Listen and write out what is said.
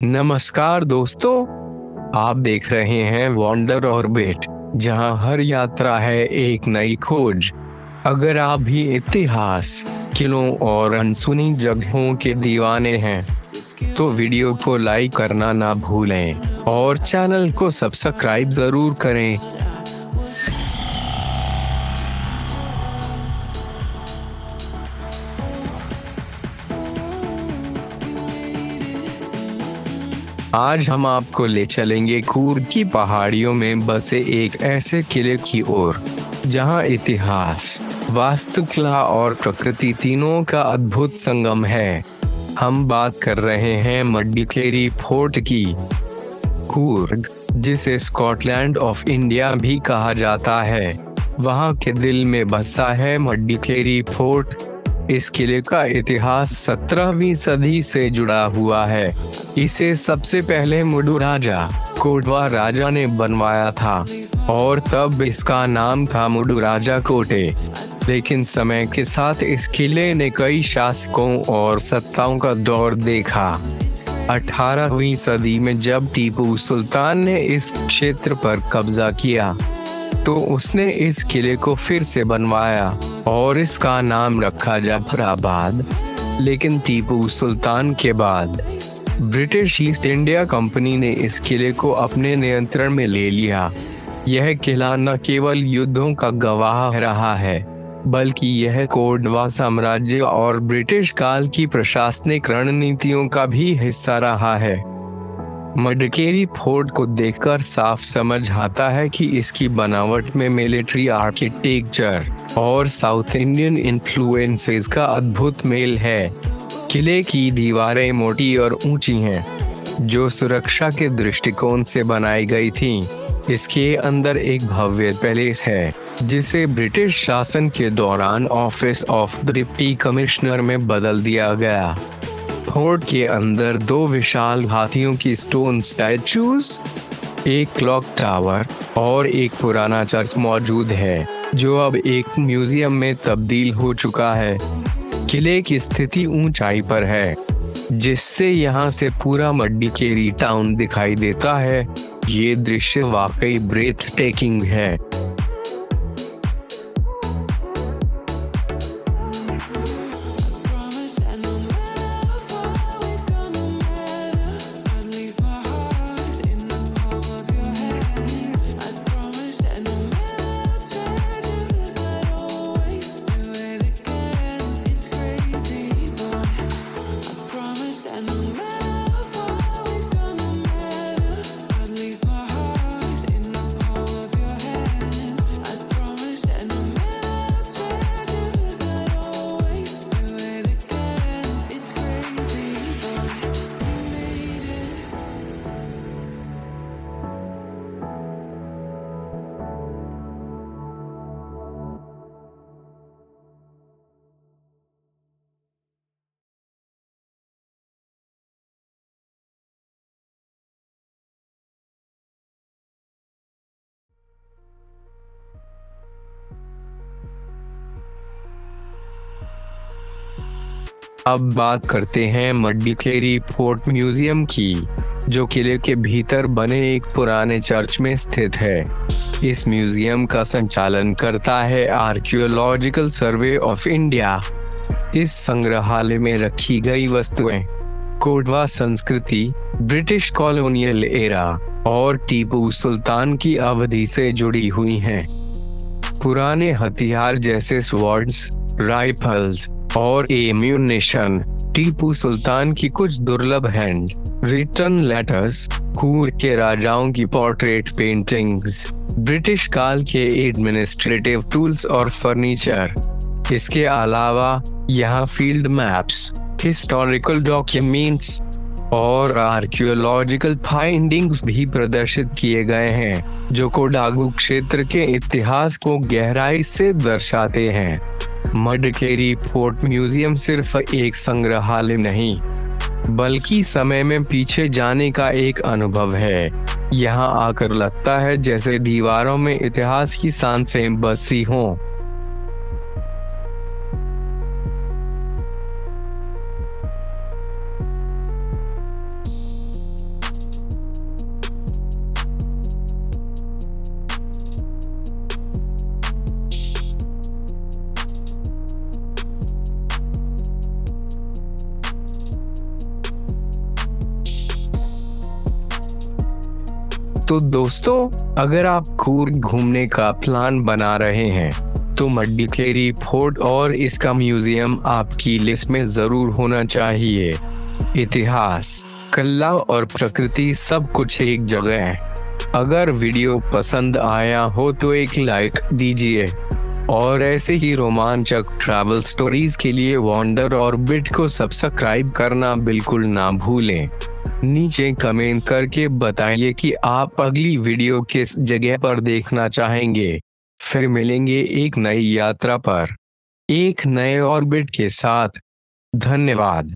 नमस्कार दोस्तों, आप देख रहे हैं वॉन्डर ऑर्बिट, जहां हर यात्रा है एक नई खोज। अगर आप भी इतिहास, किलों और अनसुनी जगहों के दीवाने हैं, तो वीडियो को लाइक करना ना भूलें और चैनल को सब्सक्राइब जरूर करें। आज हम आपको ले चलेंगे कूर्ग की पहाड़ियों में बसे एक ऐसे किले की ओर, जहां इतिहास, वास्तुकला और प्रकृति तीनों का अद्भुत संगम है। हम बात कर रहे हैं मडिकेरी फोर्ट की। कूर्ग, जिसे स्कॉटलैंड ऑफ इंडिया भी कहा जाता है, वहां के दिल में बसा है मडिकेरी फोर्ट। इस किले का इतिहास 17वीं सदी से जुड़ा हुआ है। इसे सबसे पहले मुडु राजा, कोटवा राजा ने बनवाया था और तब इसका नाम था मुडु राजा कोटे। लेकिन समय के साथ इस किले ने कई शासकों और सत्ताओं का दौर देखा। 18वीं सदी में जब टीपू सुल्तान ने इस क्षेत्र पर कब्जा किया, तो उसने इस किले को फिर से बनवाया और इसका नाम रखा जाफराबाद। लेकिन टीपू सुल्तान के बाद ब्रिटिश ईस्ट इंडिया कंपनी ने इस किले को अपने नियंत्रण में ले लिया। यह किला न केवल युद्धों का गवाह रहा है, बल्कि यह कोटवा साम्राज्य और ब्रिटिश काल की प्रशासनिक रणनीतियों का भी हिस्सा रहा है। मडिकेरी फोर्ट को देखकर साफ समझ आता है कि इसकी बनावट में मिलिट्री आर्किटेक्चर और साउथ इंडियन इन्फ्लुएंसेस का अद्भुत मेल है। किले की दीवारें मोटी और ऊंची हैं, जो सुरक्षा के दृष्टिकोण से बनाई गई थीं। इसके अंदर एक भव्य पैलेस है, जिसे ब्रिटिश शासन के दौरान ऑफिस ऑफ डिप्टी कमिश्नर में बदल दिया गया। फोर्ट के अंदर 2 विशाल हाथियों की स्टोन स्टैचूज, एक क्लॉक टावर और एक पुराना चर्च मौजूद है, जो अब एक म्यूजियम में तब्दील हो चुका है। किले की स्थिति ऊंचाई पर है, जिससे यहाँ से पूरा मडिकेरी टाउन दिखाई देता है। ये दृश्य वाकई ब्रेथ टेकिंग है। अब बात करते हैं मडिकेरी फोर्ट म्यूजियम की, जो किले के भीतर बने एक पुराने चर्च में स्थित है। इस म्यूजियम का संचालन करता है आर्कियोलॉजिकल सर्वे ऑफ इंडिया। इस संग्रहालय में रखी गई वस्तुएं कोटवा संस्कृति, ब्रिटिश कॉलोनियल एरा और टीपू सुल्तान की अवधि से जुड़ी हुई हैं। पुराने हथियार जैसे स्वॉर्ड्स, राइफल्स और एम्यूनेशन, टीपू सुल्तान की कुछ दुर्लभ हैंड रिटन लेटर्स, कूर्ग के राजाओं की पोर्ट्रेट पेंटिंग्स, ब्रिटिश काल के एडमिनिस्ट्रेटिव टूल्स और फर्नीचर। इसके अलावा यहाँ फील्ड मैप्स, हिस्टोरिकल डॉक्यूमेंट्स और आर्कियोलॉजिकल फाइंडिंग्स भी प्रदर्शित किए गए हैं, जो कोडागु क्षेत्र के इतिहास को गहराई से दर्शाते हैं। मडिकेरी फोर्ट म्यूजियम सिर्फ एक संग्रहालय नहीं, बल्कि समय में पीछे जाने का एक अनुभव है। यहाँ आकर लगता है जैसे दीवारों में इतिहास की सांसें बसी हों। तो दोस्तों, अगर आप कूर्ग घूमने का प्लान बना रहे हैं तो मडिकेरी फोर्ट और इसका म्यूजियम आपकी लिस्ट में जरूर होना चाहिए। इतिहास, कला और प्रकृति सब कुछ एक जगह है। अगर वीडियो पसंद आया हो तो एक लाइक दीजिए और ऐसे ही रोमांचक ट्रैवल स्टोरीज के लिए वॉन्डर ऑर्बिट को सब्सक्राइब करना बिल्कुल ना भूलें। नीचे कमेंट करके बताइए कि आप अगली वीडियो किस जगह पर देखना चाहेंगे। फिर मिलेंगे एक नई यात्रा पर, एक नए ऑर्बिट के साथ। धन्यवाद।